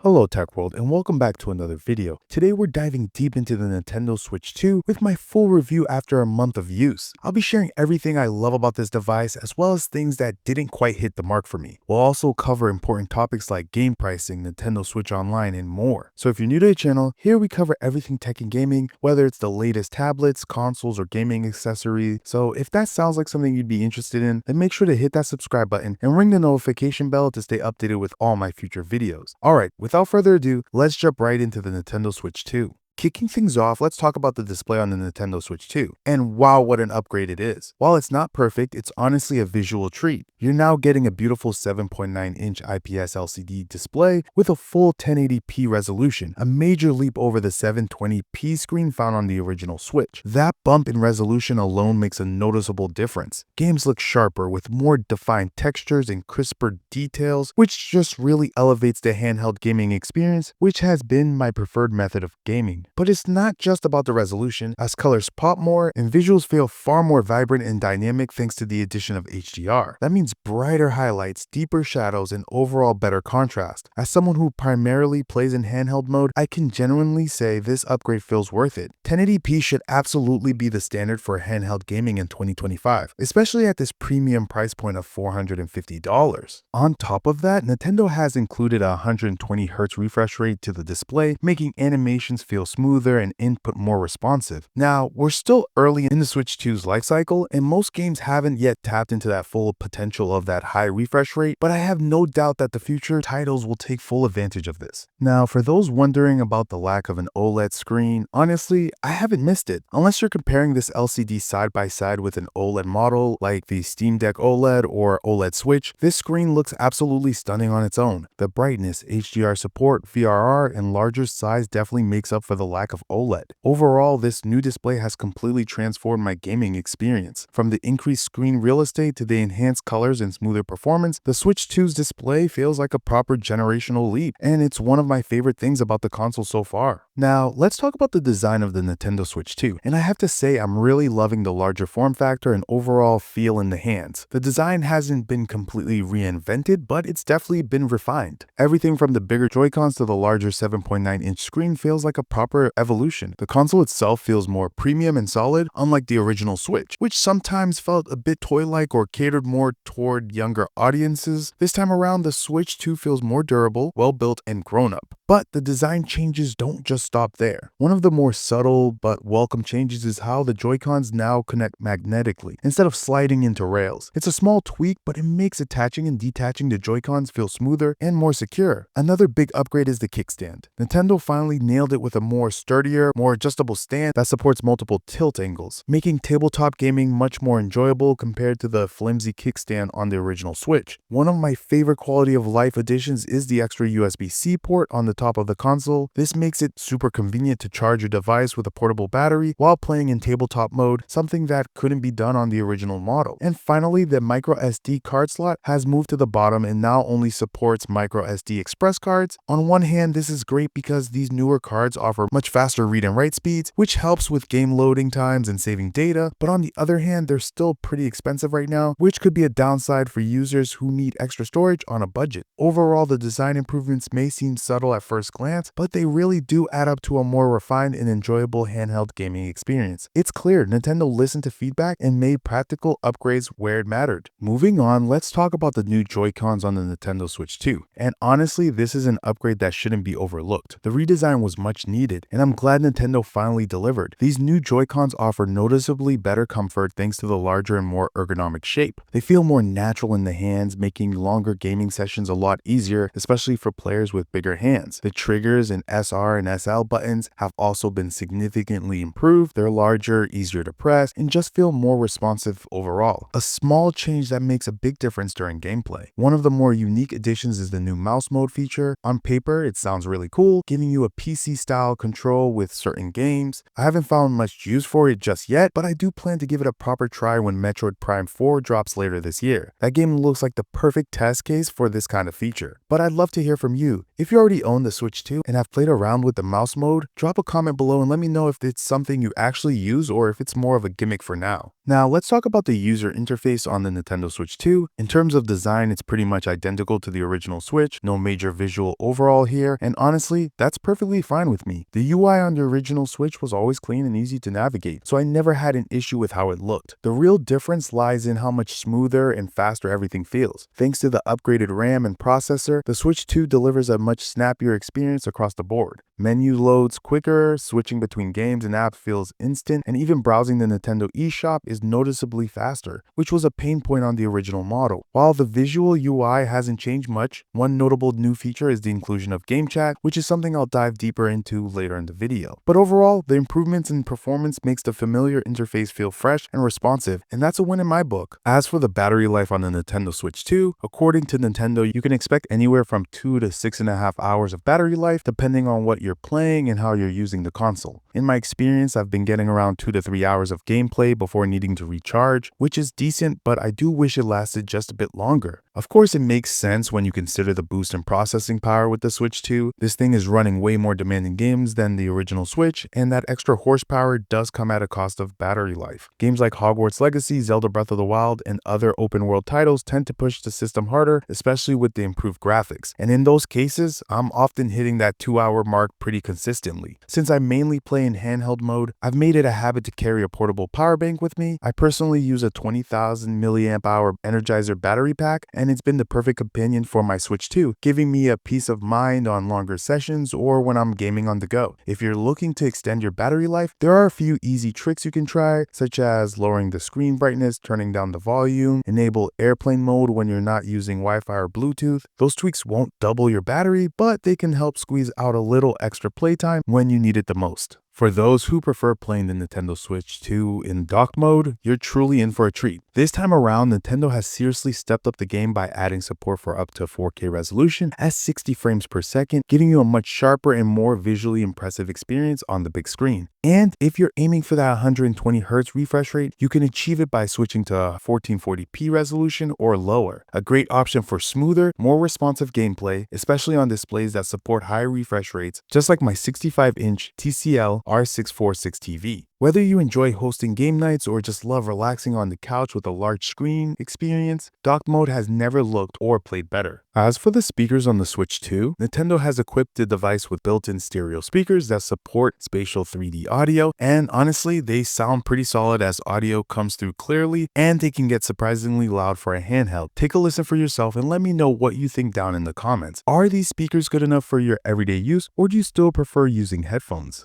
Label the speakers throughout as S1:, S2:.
S1: Hello Tech World and welcome back to another video. Today we're diving deep into the Nintendo Switch 2 with my full review after a month of use. I'll be sharing everything I love about this device as well as things that didn't quite hit the mark for me. We'll also cover important topics like game pricing, Nintendo Switch Online, and more. So if you're new to the channel, here we cover everything tech and gaming, whether it's the latest tablets, consoles, or gaming accessories. So if that sounds like something you'd be interested in, then make sure to hit that subscribe button and ring the notification bell to stay updated with all my future videos. Alright, without further ado, let's jump right into the Nintendo Switch 2. Kicking things off, let's talk about the display on the Nintendo Switch 2. And wow, what an upgrade it is. While it's not perfect, it's honestly a visual treat. You're now getting a beautiful 7.9-inch IPS LCD display with a full 1080p resolution, a major leap over the 720p screen found on the original Switch. That bump in resolution alone makes a noticeable difference. Games look sharper with more defined textures and crisper details, which just really elevates the handheld gaming experience, which has been my preferred method of gaming. But it's not just about the resolution, as colors pop more and visuals feel far more vibrant and dynamic thanks to the addition of HDR. That means brighter highlights, deeper shadows, and overall better contrast. As someone who primarily plays in handheld mode, I can genuinely say this upgrade feels worth it. 1080p should absolutely be the standard for handheld gaming in 2025, especially at this premium price point of $450. On top of that, Nintendo has included a 120Hz refresh rate to the display, making animations feel smoother and input more responsive. Now, we're still early in the Switch 2's lifecycle, and most games haven't yet tapped into that full potential of that high refresh rate, but I have no doubt that the future titles will take full advantage of this. Now, for those wondering about the lack of an OLED screen, honestly, I haven't missed it. Unless you're comparing this LCD side by side with an OLED model like the Steam Deck OLED or OLED Switch, this screen looks absolutely stunning on its own. The brightness, HDR support, VRR, and larger size definitely makes up for the lack of OLED. Overall, this new display has completely transformed my gaming experience. From the increased screen real estate to the enhanced colors and smoother performance, the Switch 2's display feels like a proper generational leap, and it's one of my favorite things about the console so far. Now, let's talk about the design of the Nintendo Switch 2, and I have to say I'm really loving the larger form factor and overall feel in the hands. The design hasn't been completely reinvented, but it's definitely been refined. Everything from the bigger Joy-Cons to the larger 7.9-inch screen feels like a proper evolution. The console itself feels more premium and solid, unlike the original Switch, which sometimes felt a bit toy-like or catered more toward younger audiences. This time around, the Switch 2 feels more durable, well-built, and grown-up. But the design changes don't just stop there. One of the more subtle but welcome changes is how the Joy-Cons now connect magnetically instead of sliding into rails. It's a small tweak, but it makes attaching and detaching the Joy-Cons feel smoother and more secure. Another big upgrade is the kickstand. Nintendo finally nailed it with a more sturdier, more adjustable stand that supports multiple tilt angles, making tabletop gaming much more enjoyable compared to the flimsy kickstand on the original Switch. One of my favorite quality of life additions is the extra USB-C port on the top of the console. This makes it super convenient to charge your device with a portable battery while playing in tabletop mode, something that couldn't be done on the original model. And finally, the micro SD card slot has moved to the bottom and now only supports micro SD express cards. On one hand, this is great because these newer cards offer much faster read and write speeds, which helps with game loading times and saving data, but on the other hand, they're still pretty expensive right now, which could be a downside for users who need extra storage on a budget. Overall, the design improvements may seem subtle at first glance, but they really do add up to a more refined and enjoyable handheld gaming experience. It's clear Nintendo listened to feedback and made practical upgrades where it mattered. Moving on, let's talk about the new Joy-Cons on the Nintendo Switch 2. And honestly, this is an upgrade that shouldn't be overlooked. The redesign was much needed, and I'm glad Nintendo finally delivered. These new Joy-Cons offer noticeably better comfort thanks to the larger and more ergonomic shape. They feel more natural in the hands, making longer gaming sessions a lot easier, especially for players with bigger hands. The triggers and SR and SL buttons have also been significantly improved. They're larger, easier to press, and just feel more responsive overall. A small change that makes a big difference during gameplay. One of the more unique additions is the new mouse mode feature. On paper, it sounds really cool, giving you a PC-style control with certain games. I haven't found much use for it just yet, but I do plan to give it a proper try when Metroid Prime 4 drops later this year. That game looks like the perfect test case for this kind of feature. But I'd love to hear from you. If you already own the Switch 2 and have played around with the mouse mode, drop a comment below and let me know if it's something you actually use or if it's more of a gimmick for now. Now, let's talk about the user interface on the Nintendo Switch 2. In terms of design, it's pretty much identical to the original Switch, no major visual overhaul here, and honestly, that's perfectly fine with me. The UI on the original Switch was always clean and easy to navigate, so I never had an issue with how it looked. The real difference lies in how much smoother and faster everything feels. Thanks to the upgraded RAM and processor, the Switch 2 delivers a much snappier experience across the board. Menu loads quicker, switching between games and apps feels instant, and even browsing the Nintendo eShop is noticeably faster, which was a pain point on the original model. While the visual UI hasn't changed much, one notable new feature is the inclusion of game chat, which is something I'll dive deeper into later in the video. But overall, the improvements in performance makes the familiar interface feel fresh and responsive, and that's a win in my book. As for the battery life on the Nintendo Switch 2, according to Nintendo, you can expect anywhere from 2 to 6.5 hours of battery life, depending on what you're playing and how you're using the console. In my experience, I've been getting around 2 to 3 hours of gameplay before needing to recharge, which is decent, but I do wish it lasted just a bit longer. Of course, it makes sense when you consider the boost in processing power with the Switch 2. This thing is running way more demanding games than the original Switch, and that extra horsepower does come at a cost of battery life. Games like Hogwarts Legacy, Zelda Breath of the Wild, and other open world titles tend to push the system harder, especially with the improved graphics. And in those cases, I'm often hitting that 2-hour mark pretty consistently. Since I mainly play in handheld mode, I've made it a habit to carry a portable power bank with me. I personally use a 20,000 milliamp hour Energizer battery pack, and it's been the perfect companion for my Switch 2, giving me a peace of mind on longer sessions or when I'm gaming on the go. If you're looking to extend your battery life, there are a few easy tricks you can try, such as lowering the screen brightness, turning down the volume, enable airplane mode when you're not using Wi-Fi or Bluetooth. Those tweaks won't double your battery, but they can help squeeze out a little extra playtime when you need it the most. For those who prefer playing the Nintendo Switch 2 in dock mode, you're truly in for a treat. This time around, Nintendo has seriously stepped up the game by adding support for up to 4K resolution at 60 frames per second, giving you a much sharper and more visually impressive experience on the big screen. And if you're aiming for that 120Hz refresh rate, you can achieve it by switching to 1440p resolution or lower. A great option for smoother, more responsive gameplay, especially on displays that support high refresh rates, just like my 65-inch TCL R646 TV. Whether you enjoy hosting game nights or just love relaxing on the couch with a large screen experience, dock mode has never looked or played better. As for the speakers on the Switch 2, Nintendo has equipped the device with built-in stereo speakers that support spatial 3D audio, and honestly, they sound pretty solid as audio comes through clearly, and they can get surprisingly loud for a handheld. Take a listen for yourself and let me know what you think down in the comments. Are these speakers good enough for your everyday use, or do you still prefer using headphones?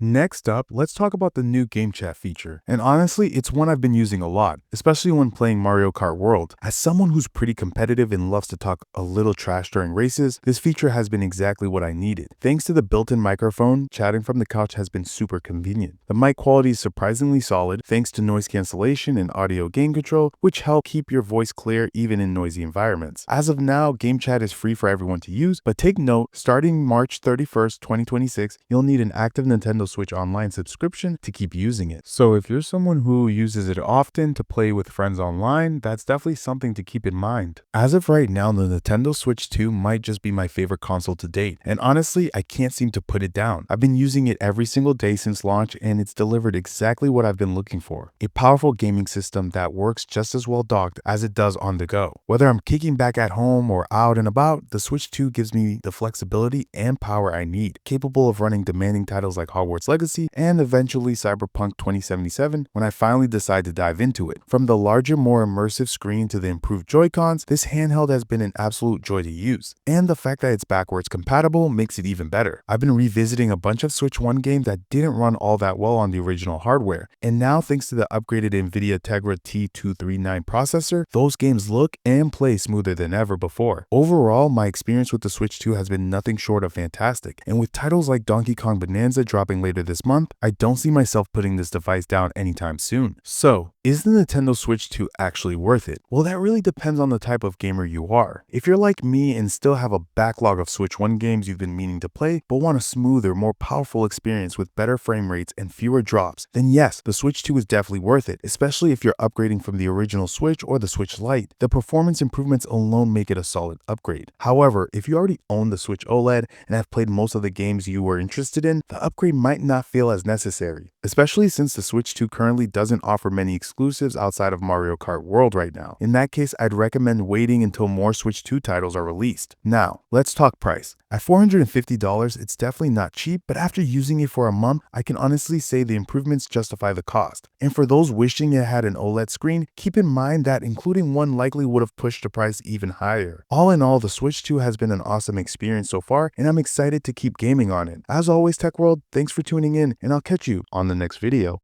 S1: Next up, let's talk about the new game chat feature. And honestly, it's one I've been using a lot, especially when playing Mario Kart World. As someone who's pretty competitive and loves to talk a little trash during races, this feature has been exactly what I needed. Thanks to the built-in microphone, chatting from the couch has been super convenient. The mic quality is surprisingly solid thanks to noise cancellation and audio gain control, which help keep your voice clear even in noisy environments. As of now, game chat is free for everyone to use, but take note, starting March 31st, 2026, you'll need an active Nintendo Switch Online subscription to keep using it. So if you're someone who uses it often to play with friends online, that's definitely something to keep in mind. As of right now, the Nintendo Switch 2 might just be my favorite console to date, and honestly, I can't seem to put it down. I've been using it every single day since launch, and it's delivered exactly what I've been looking for. A powerful gaming system that works just as well docked as it does on the go. Whether I'm kicking back at home or out and about, the Switch 2 gives me the flexibility and power I need, capable of running demanding titles like Hogwarts Legacy and eventually Cyberpunk 2077 when I finally decide to dive into it. From the larger, more immersive screen to the improved Joy-Cons, this handheld has been an absolute joy to use. And the fact that it's backwards compatible makes it even better. I've been revisiting a bunch of Switch 1 games that didn't run all that well on the original hardware, and now thanks to the upgraded NVIDIA Tegra T239 processor, those games look and play smoother than ever before. Overall, my experience with the Switch 2 has been nothing short of fantastic, and with titles like Donkey Kong Bonanza dropping later this month, I don't see myself putting this device down anytime soon. So, is the Nintendo Switch 2 actually worth it? Well, that really depends on the type of gamer you are. If you're like me and still have a backlog of Switch 1 games you've been meaning to play, but want a smoother, more powerful experience with better frame rates and fewer drops, then yes, the Switch 2 is definitely worth it, especially if you're upgrading from the original Switch or the Switch Lite. The performance improvements alone make it a solid upgrade. However, if you already own the Switch OLED and have played most of the games you were interested in, the upgrade might not feel as necessary, especially since the Switch 2 currently doesn't offer many exclusives outside of Mario Kart World right now. In that case, I'd recommend waiting until more Switch 2 titles are released. Now, let's talk price. At $450, it's definitely not cheap, but after using it for a month, I can honestly say the improvements justify the cost. And for those wishing it had an OLED screen, keep in mind that including one likely would have pushed the price even higher. All in all, the Switch 2 has been an awesome experience so far, and I'm excited to keep gaming on it. As always, Tech World, thanks for tuning in, and I'll catch you on the next video.